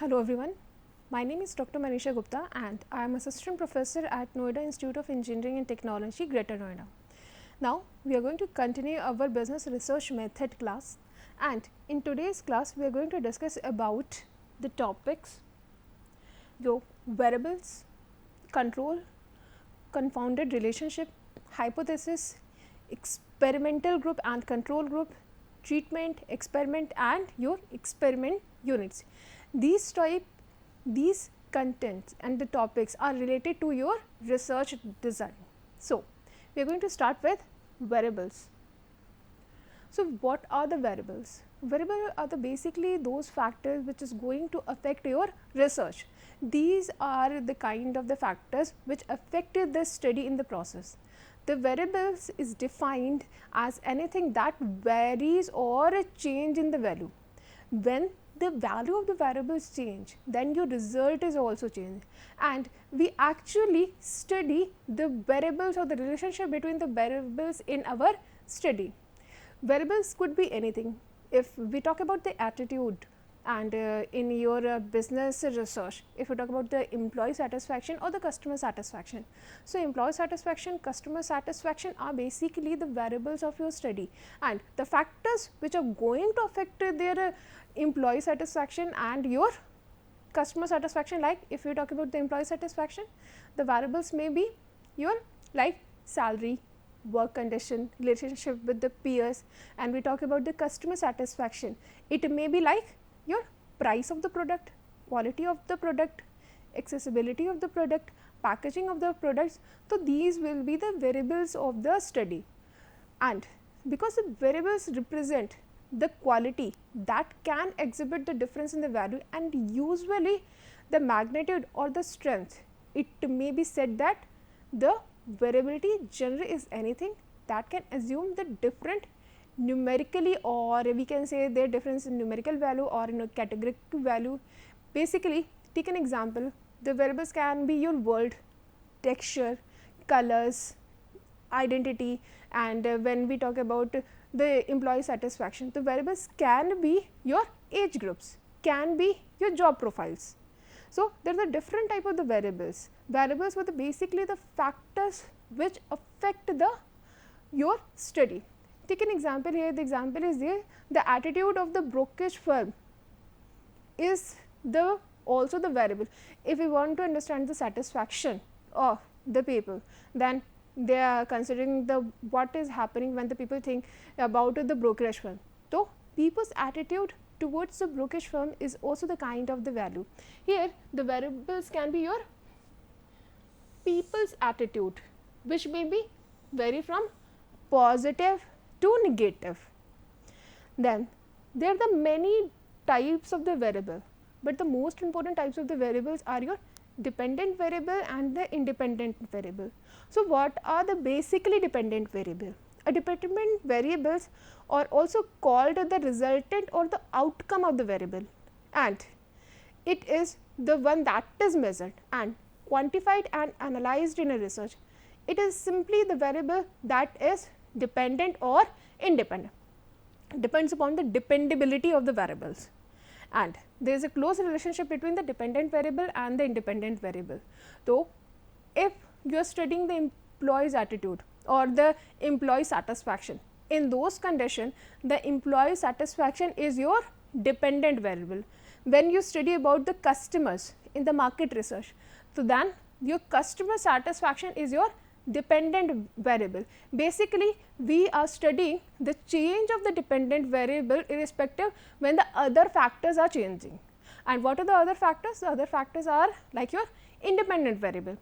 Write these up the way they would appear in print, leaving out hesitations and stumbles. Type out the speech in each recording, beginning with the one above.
Hello everyone, my name is Dr. Manisha Gupta and I am Assistant Professor at Noida Institute of Engineering and Technology, Greater Noida. Now, we are going to continue our business research method class, and in today's class we are going to discuss about the topics your variables, control, confounded relationship, hypothesis, experimental group and control group, treatment, experiment and your experiment units. These contents and the topics are related to your research design. So, we are going to start with variables. So, what are the variables? Variables are basically those factors which is going to affect your research. These are the kind of the factors which affected the study in the process. The variables is defined as anything that varies or a change in the value. When the value of the variables change, then your result is also changed, and we actually study the variables or the relationship between the variables in our study. Variables could be anything. If we talk about the attitude and in your business research, if you talk about the employee satisfaction or the customer satisfaction. So, employee satisfaction, customer satisfaction are basically the variables of your study, and the factors which are going to affect their employee satisfaction and your customer satisfaction. Like if you talk about the employee satisfaction, the variables may be your like salary, work condition, relationship with the peers, and we talk about the customer satisfaction. It may be like your price of the product, quality of the product, accessibility of the product, packaging of the products. So, these will be the variables of the study, and because the variables represent the quality that can exhibit the difference in the value and usually the magnitude or the strength, it may be said that the variability generally is anything that can assume the different numerically, or we can say their difference in numerical value or in a categorical value. Basically, take an example, the variables can be your word, texture, colors, identity, and when we talk about the employee satisfaction, the variables can be your age groups, can be your job profiles. So, there are different type of the variables. Variables were basically the factors which affect the your study. Take an example here, the example is there, the attitude of the brokerage firm is the also the variable. If we want to understand the satisfaction of the people, then they are considering the what is happening when the people think about the brokerage firm. So, people's attitude towards the brokerage firm is also the kind of the value. Here the variables can be your people's attitude, which may be vary from positive to negative. Then there are the many types of the variable, but the most important types of the variables are your dependent variable and the independent variable. So, what are the basically dependent variable? A dependent variables are also called the resultant or the outcome of the variable, and it is the one that is measured and quantified and analyzed in a research. It is simply the variable that is dependent or independent, depends upon the dependability of the variables, and there is a close relationship between the dependent variable and the independent variable. So, if you are studying the employee's attitude or the employee satisfaction, in those conditions the employee satisfaction is your dependent variable. When you study about the customers in the market research, so then your customer satisfaction is your dependent variable. Basically, we are studying the change of the dependent variable irrespective when the other factors are changing. And what are the other factors? The other factors are like your independent variable.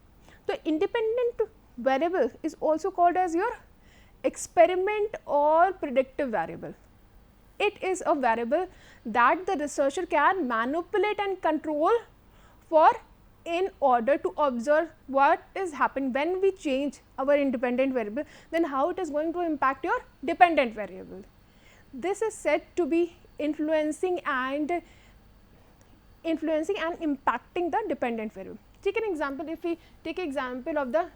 The independent variable is also called as your experiment or predictive variable. It is a variable that the researcher can manipulate and control for in order to observe what is happening when we change our independent variable, then how it is going to impact your dependent variable. This is said to be influencing and impacting the dependent variable. Take an example, if we take example of the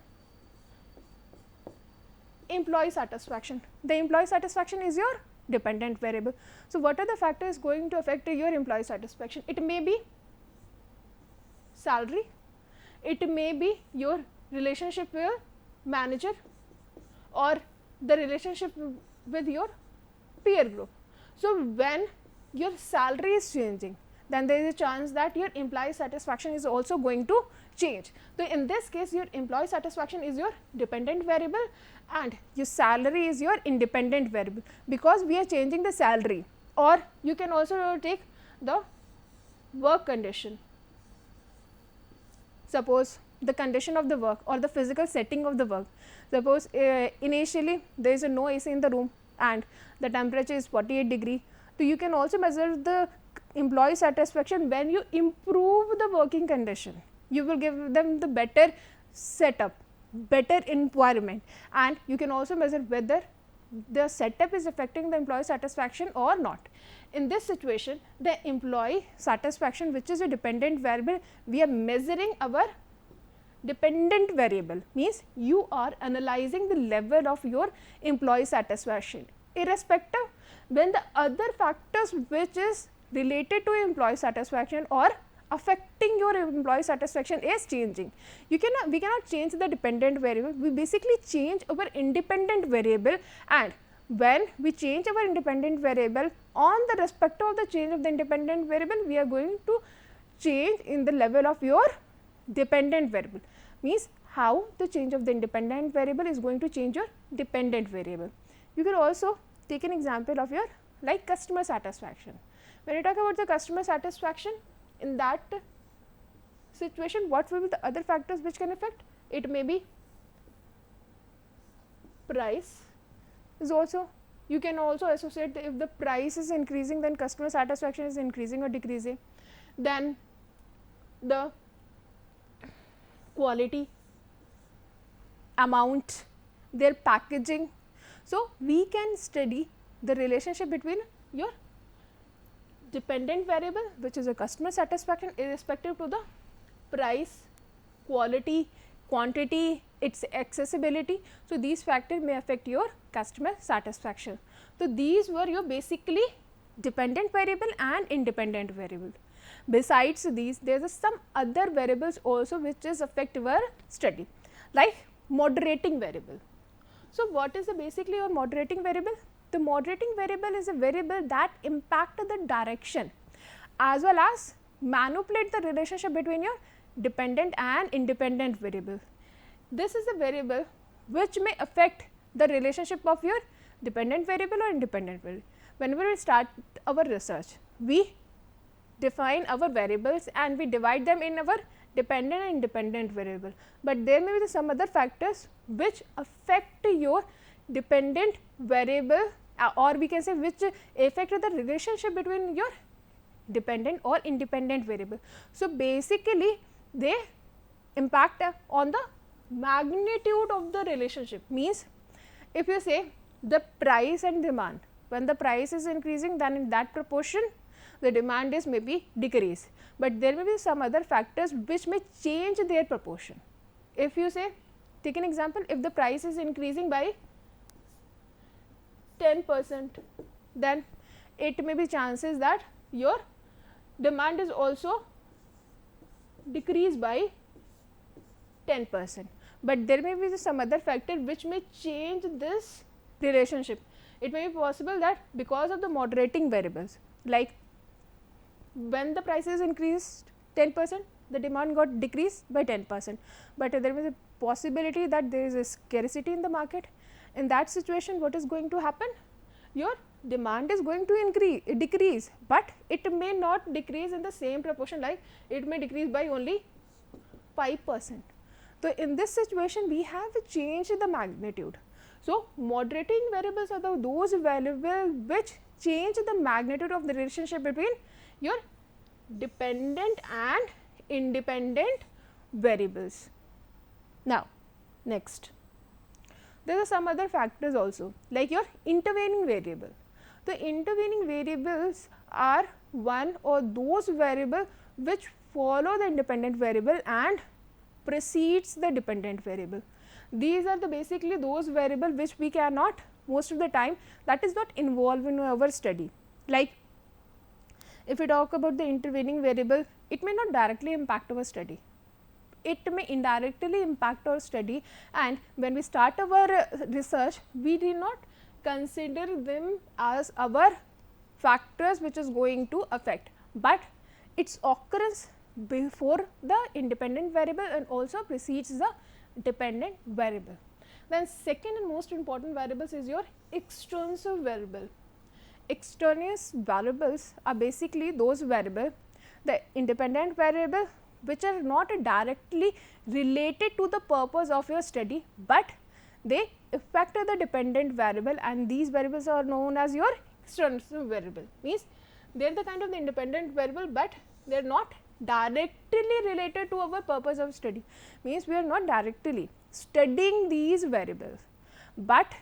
employee satisfaction. The employee satisfaction is your dependent variable. So, what are the factors going to affect your employee satisfaction? It may be salary, it may be your relationship with your manager, or the relationship with your peer group. So when your salary is changing, then there is a chance that your employee satisfaction is also going to change. So in this case, your employee satisfaction is your dependent variable and your salary is your independent variable, because we are changing the salary. Or you can also take the work condition. Suppose the condition of the work or the physical setting of the work. Suppose initially there is no AC in the room and the temperature is 48 degree. So you can also measure the employee satisfaction when you improve the working condition. You will give them the better setup, better environment, and you can also measure whether the setup is affecting the employee satisfaction or not. In this situation, the employee satisfaction, which is a dependent variable, we are measuring our dependent variable, means you are analyzing the level of your employee satisfaction, irrespective when the other factors which is related to employee satisfaction or affecting your employee satisfaction is changing. We cannot change the dependent variable, we basically change our independent variable, and when we change our independent variable, on the respect of the change of the independent variable, we are going to change in the level of your dependent variable, means how the change of the independent variable is going to change your dependent variable. You can also take an example of your like customer satisfaction. When you talk about the customer satisfaction, in that situation, what will be the other factors which can affect? It may be price is also, you can also associate if the price is increasing, then customer satisfaction is increasing or decreasing. Then the quality, amount, their packaging. So we can study the relationship between your dependent variable, which is a customer satisfaction, irrespective to the price, quality, quantity, its accessibility. So these factors may affect your customer satisfaction. So these were your basically dependent variable and independent variable. Besides these, there are some other variables also which is affect our study, like moderating variable. So what is the basically your moderating variable? The moderating variable is a variable that impact the direction as well as manipulate the relationship between your dependent and independent variable. This is a variable which may affect the relationship of your dependent variable or independent variable. Whenever we start our research, we define our variables and we divide them in our dependent and independent variable, but there may be some other factors which affect your dependent variable, or we can say which affect the relationship between your dependent or independent variable. So basically they impact on the magnitude of the relationship, means if you say the price and demand, when the price is increasing, then in that proportion the demand is maybe decrease, but there may be some other factors which may change their proportion. If you say, take an example, if the price is increasing by 10%, then it may be chances that your demand is also decreased by 10%, but there may be some other factor which may change this relationship. It may be possible that because of the moderating variables, like when the price is increased 10%, the demand got decreased by 10%, but there is a possibility that there is a scarcity in the market. In that situation, what is going to happen? Your demand is going to decrease, but it may not decrease in the same proportion, like it may decrease by only 5%. So in this situation, we have changed the magnitude. So moderating variables are those variables which change the magnitude of the relationship between your dependent and independent variables. Now next, there are some other factors also, like your intervening variable. The intervening variables are one or those variables which follow the independent variable and precedes the dependent variable. These are the basically those variables which we cannot, most of the time that is not involved in our study. Like if we talk about the intervening variable, it may not directly impact our study. It may indirectly impact our study, and when we start our research, we do not consider them as our factors which is going to affect, but its occurrence before the independent variable and also precedes the dependent variable. Then second and most important variables is your extrinsic variable. Extraneous variables are basically those variables, the independent variable, which are not directly related to the purpose of your study, but they affect the dependent variable, and these variables are known as your extrinsic variable. Means they are the kind of the independent variable, but they are not directly related to our purpose of study. Means we are not directly studying these variables, but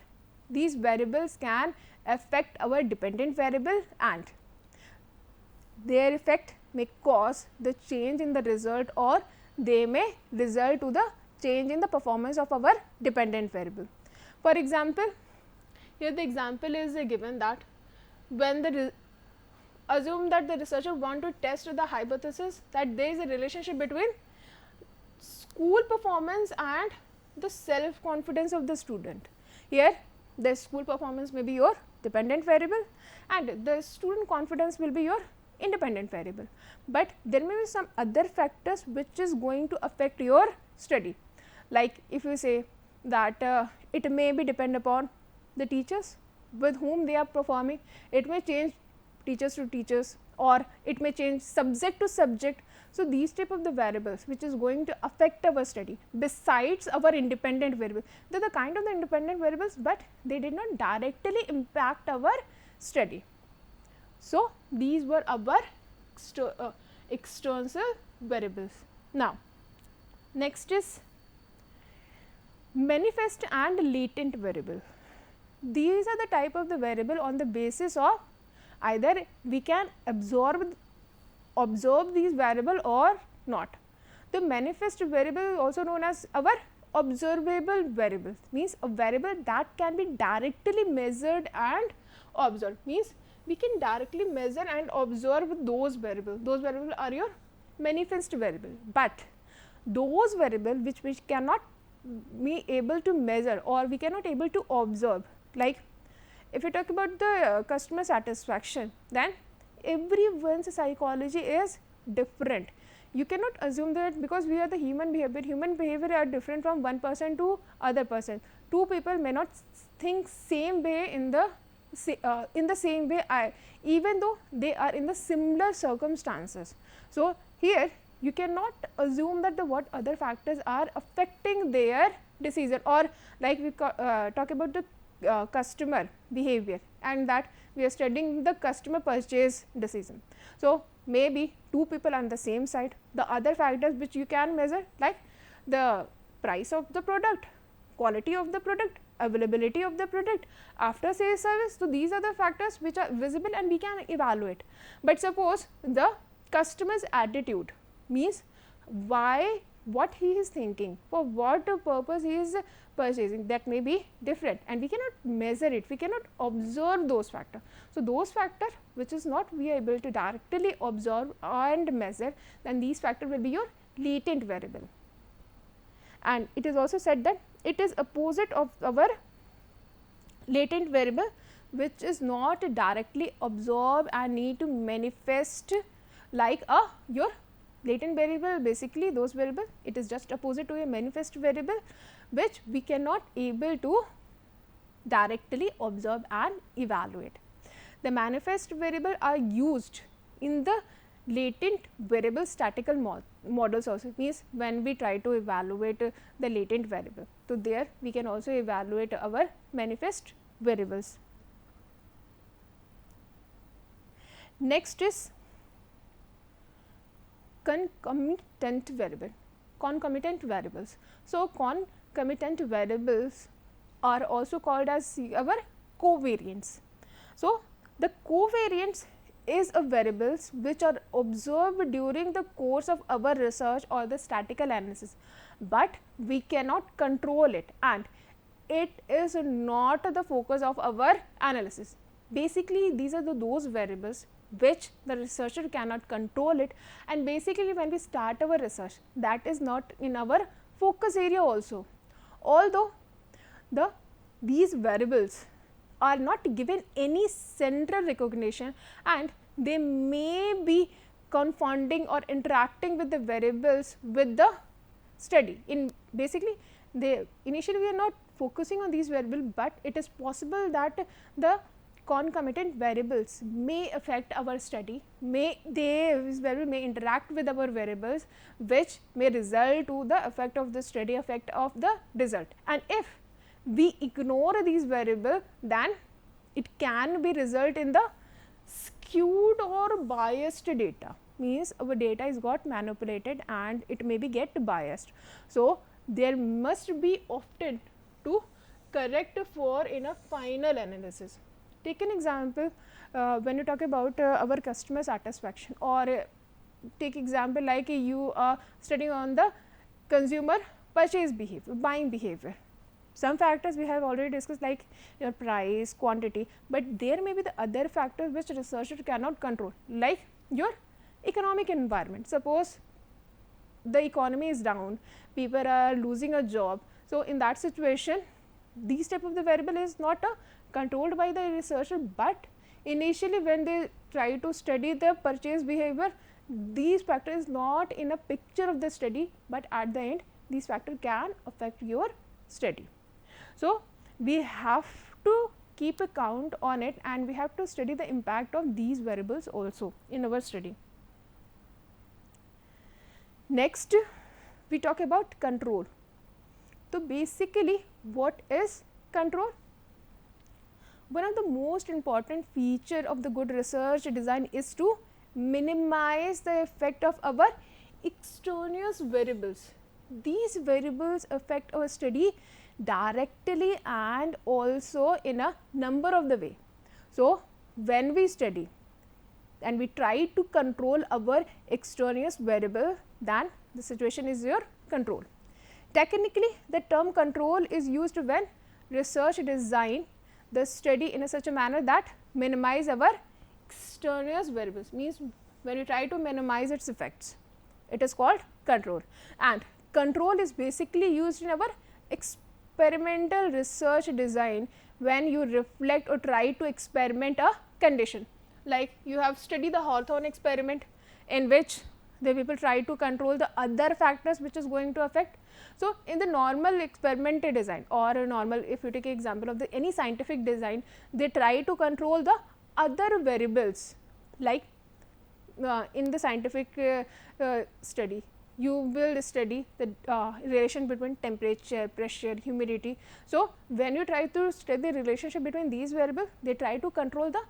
these variables can affect our dependent variable, and their effect may cause the change in the result, or they may result to the change in the performance of our dependent variable. For example, here the example is given that when the assume that the researcher want to test the hypothesis that there is a relationship between school performance and the self confidence of the student. Here the school performance may be your dependent variable and the student confidence will be your independent variable, but there may be some other factors which is going to affect your study. Like if you say that it may be depend upon the teachers with whom they are performing, it may change teachers to teachers, or it may change subject to subject. So these type of the variables which is going to affect our study besides our independent variable, they are the kind of the independent variables, but they did not directly impact our study. So these were our extrinsic variables. Now next is manifest and latent variable. These are the type of the variable on the basis of either we can observe these variable or not. The manifest variable is also known as our observable variable, means a variable that can be directly measured and observed. Means we can directly measure and observe those variables. Those variables are your manifest variable, but those variables which we cannot be able to measure or we cannot able to observe, like if we talk about the customer satisfaction, then everyone's psychology is different. You cannot assume that because we are the human behavior are different from one person to other person. Two people may not think same way in the same way, even though they are in the similar circumstances. So here you cannot assume that the what other factors are affecting their decision, or like we talk about the customer behavior, and that we are studying the customer purchase decision. So maybe two people on the same side, the other factors which you can measure, like the price of the product, quality of the product, availability of the product, after sales service. So these are the factors which are visible and we can evaluate. But suppose the customer's attitude, means why, what he is thinking, for what purpose he is purchasing, that may be different and we cannot measure it, we cannot observe those factors. So those factors which is not we are able to directly observe and measure, then these factors will be your latent variable. And it is also said that it is opposite of our latent variable, which is not directly observed and need to manifest like your latent variable. Basically those variable, it is just opposite to a manifest variable which we cannot able to directly observe and evaluate. The manifest variable are used in the latent variable statistical models also, means when we try to evaluate the latent variable. So there we can also evaluate our manifest variables. Next is concomitant variable, concomitant variables. So concomitant variables are also called as our covariants. So the covariants is a variables which are observed during the course of our research or the statistical analysis, but we cannot control it and it is not the focus of our analysis. Basically these are those variables which the researcher cannot control it, and basically when we start our research, that is not in our focus area also. Although these variables are not given any central recognition, and they may be confounding or interacting with the variables with the study. In basically, they initially we are not focusing on these variables, but it is possible that the concomitant variables may affect our study, these variables may interact with our variables, which may result to the effect of the study, effect of the result. And if we ignore these variables, then it can be result in the skewed or biased data, means our data is got manipulated and it may be get biased. So, there must be often to correct for in a final analysis. Take an example when you talk about our customer satisfaction, or take example like you are studying on the consumer purchase behavior, buying behavior. Some factors we have already discussed like your price, quantity, but there may be the other factors which researcher cannot control, like your economic environment. Suppose the economy is down, people are losing a job. So, in that situation, these type of the variable is not controlled by the researcher, but initially when they try to study the purchase behavior, these factors is not in a picture of the study, but at the end these factors can affect your study. So, we have to keep a count on it, and we have to study the impact of these variables also in our study. Next, we talk about control. So, basically what is control? One of the most important feature of the good research design is to minimize the effect of our extraneous variables. These variables affect our study directly and also in a number of the way. So, when we study and we try to control our extraneous variable, then the situation is your control. Technically, the term control is used when research design the study in such a manner that minimize our extraneous variables, means when you try to minimize its effects, it is called control. And control is basically used in our experimental research design when you reflect or try to experiment a condition. Like you have studied the Hawthorne experiment, in which the people try to control the other factors which is going to affect. So, in the normal experimental design, or a normal, if you take an example of the any scientific design, they try to control the other variables, like in the scientific study, you will study the relation between temperature, pressure, humidity. So, when you try to study the relationship between these variables, they try to control the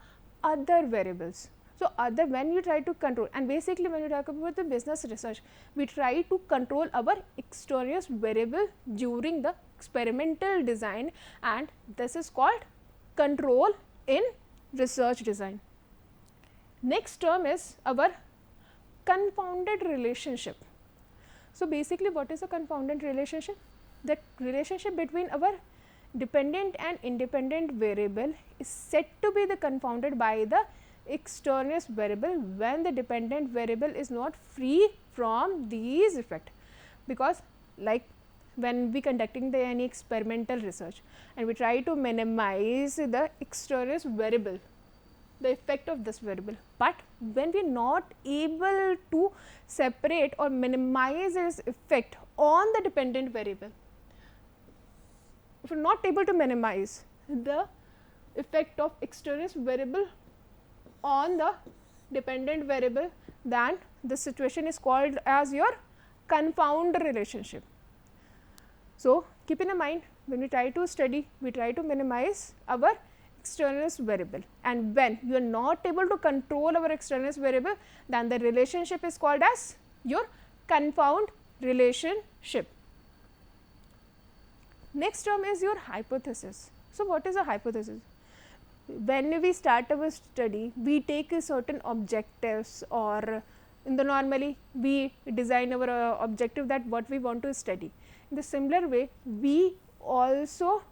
other variables. So, when you try to control, and basically when you talk about the business research, we try to control our extraneous variable during the experimental design, and this is called control in research design. Next term is our confounded relationship. So, basically what is a confounded relationship? The relationship between our dependent and independent variable is said to be the confounded by the extraneous variable when the dependent variable is not free from these effects. Because like when we conducting any experimental research and we try to minimize the extraneous variable, the effect of this variable, but when we are not able to separate or minimize its effect on the dependent variable, if we are not able to minimize the effect of extraneous variable on the dependent variable, then the situation is called as your confound relationship. So, keep in mind, when we try to study, we try to minimize our extraneous variable, and when you are not able to control our extraneous variable, then the relationship is called as your confound relationship. Next term is your hypothesis. So, what is a hypothesis? When we start our study, we take a certain objectives, or in the normally we design our objective that what we want to study. In the similar way, we also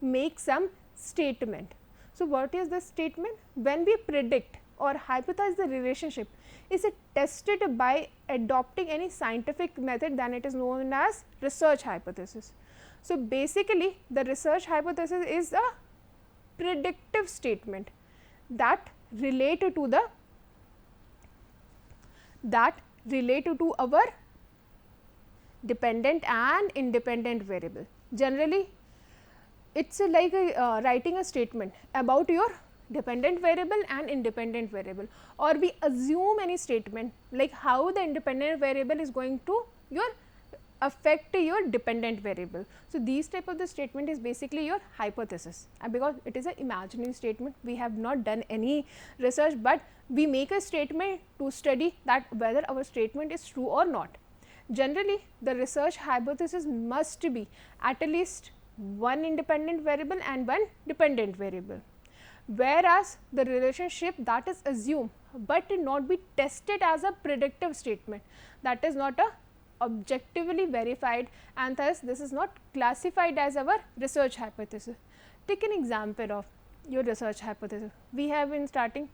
make some statement. So, what is the statement? When we predict or hypothesize the relationship is tested by adopting any scientific method, then it is known as research hypothesis. So, basically the research hypothesis is a predictive statement that related to our dependent and independent variable. Generally it's like writing a statement about your dependent variable and independent variable, or we assume any statement like how the independent variable is going to affect your dependent variable. So, these type of the statement is basically your hypothesis, and because it is an imaginary statement, we have not done any research, but we make a statement to study that whether our statement is true or not. Generally the research hypothesis must be at least one independent variable and one dependent variable, whereas the relationship that is assumed but not be tested as a predictive statement, that is not a objectively verified, and thus this is not classified as our research hypothesis. Take an example of your research hypothesis. We have in starting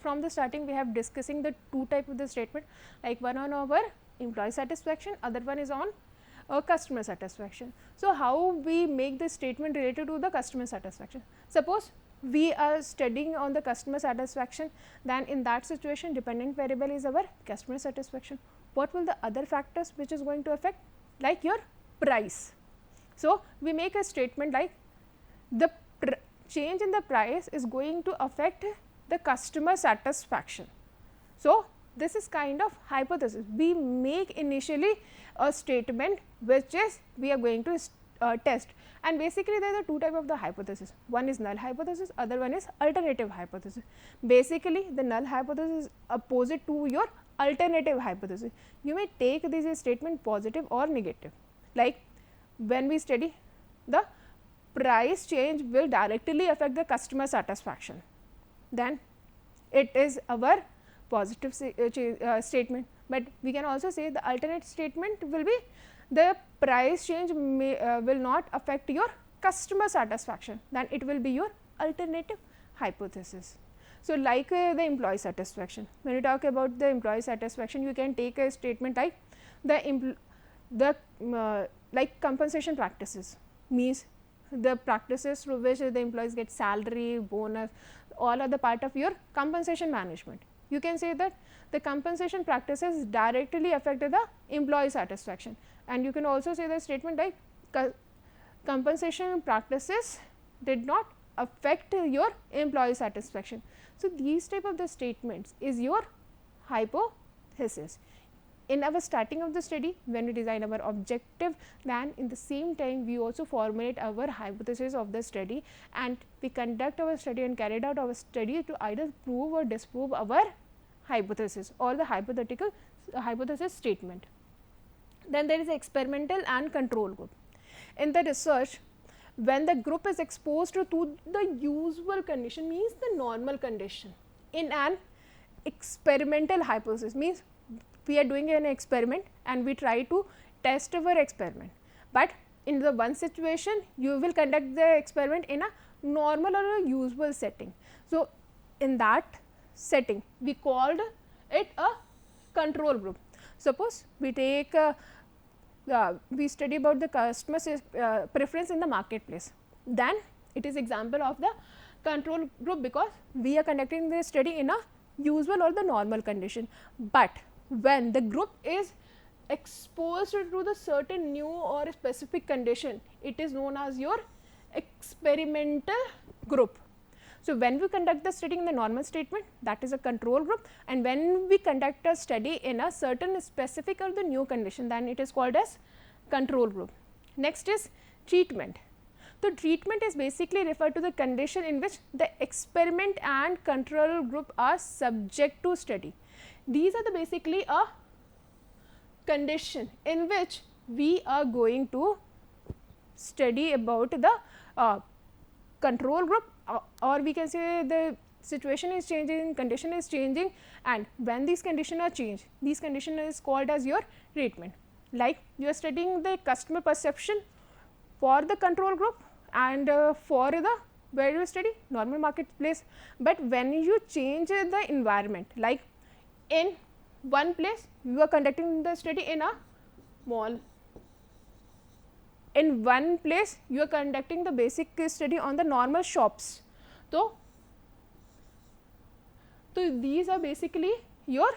from the starting we have discussing the two type of the statement, like one on our employee satisfaction, other one is on customer satisfaction. So, how we make this statement related to the customer satisfaction? Suppose we are studying on the customer satisfaction, then in that situation dependent variable is our customer satisfaction. What will the other factors which is going to affect? Like your price. So, we make a statement like the change in the price is going to affect the customer satisfaction. So, this is kind of hypothesis. We make initially a statement which is we are going to test, and basically there are two type of the hypothesis. One is null hypothesis, other one is alternative hypothesis. Basically the null hypothesis is opposite to your alternative hypothesis. You may take this statement positive or negative, like when we study the price change will directly affect the customer satisfaction, then it is our positive statement. But we can also say the alternate statement will be the price change will not affect your customer satisfaction, then it will be your alternative hypothesis. So, like the employee satisfaction, when you talk about the employee satisfaction, you can take a statement like like compensation practices, means the practices through which the employees get salary, bonus, all are the part of your compensation management. You can say that the compensation practices directly affected the employee satisfaction, and you can also say the statement like compensation practices did not affect your employee satisfaction. So, these type of the statements is your hypothesis. In our starting of the study, when we design our objective, then in the same time we also formulate our hypothesis of the study, and we conduct our study and carried out our study to either prove or disprove our hypothesis or the hypothetical hypothesis statement. Then there is experimental and control group. In the research, when the group is exposed to the usual condition, means the normal condition, in an experimental hypothesis, means we are doing an experiment and we try to test our experiment, but in the one situation you will conduct the experiment in a normal or a usual setting. So, in that setting we called it a control group. Suppose we take we study about the customer preference in the marketplace, then it is example of the control group, because we are conducting the study in a usual or the normal condition. But when the group is exposed to the certain new or specific condition, it is known as your experimental group. So, when we conduct the study in the normal statement, that is a control group, and when we conduct a study in a certain specific or the new condition, then it is called as control group. Next is treatment. So, treatment is basically referred to the condition in which the experiment and control group are subject to study. These are the basically a condition in which we are going to study about the control group, or we can say the situation is changing, condition is changing, and when these conditions are changed, these condition is called as your treatment. Like you are studying the customer perception for the control group and for the where you study normal marketplace, but when you change the environment, like in one place you are conducting the study in a mall, in one place you are conducting the basic study on the normal shops. So these are basically your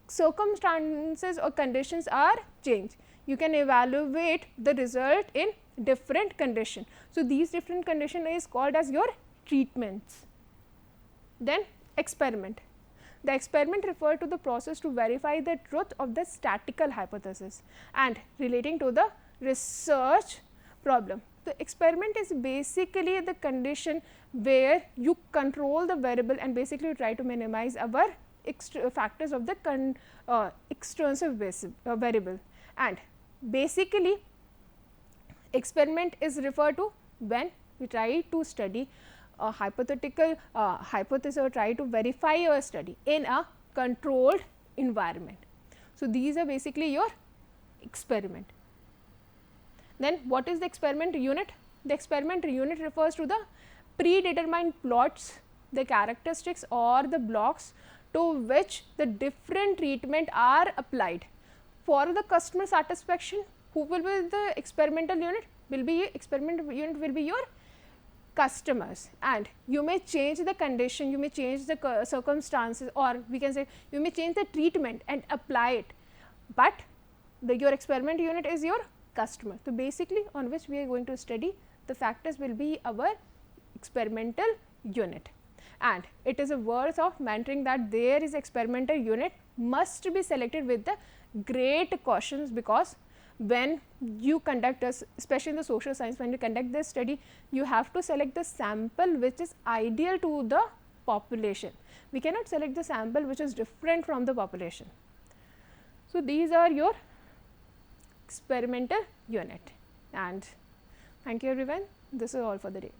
circumstances or conditions are changed. You can evaluate the result in different condition. So these different condition is called as your treatments. Then experiment. The experiment refer to the process to verify the truth of the statistical hypothesis and relating to the research problem. The experiment is basically the condition where you control the variable and basically try to minimize our factors of the extrinsic variable. And basically experiment is referred to when we try to study a hypothetical hypothesis or try to verify your study in a controlled environment. So these are basically your experiment. Then what is the experiment unit? The experiment unit refers to the predetermined plots, the characteristics or the blocks to which the different treatment are applied. For the customer satisfaction, who will be the experimental unit? Experiment unit will be your customers, and you may change the condition, you may change the circumstances, or we can say you may change the treatment and apply it, but your experiment unit is your customer. So basically on which we are going to study the factors will be our experimental unit, and it is a worth of mentoring that there is experimental unit must be selected with the great cautions, because when you conduct especially in the social science, when you conduct this study, you have to select the sample which is ideal to the population. We cannot select the sample which is different from the population. So these are your experimental unit, and thank you everyone. This is all for the day.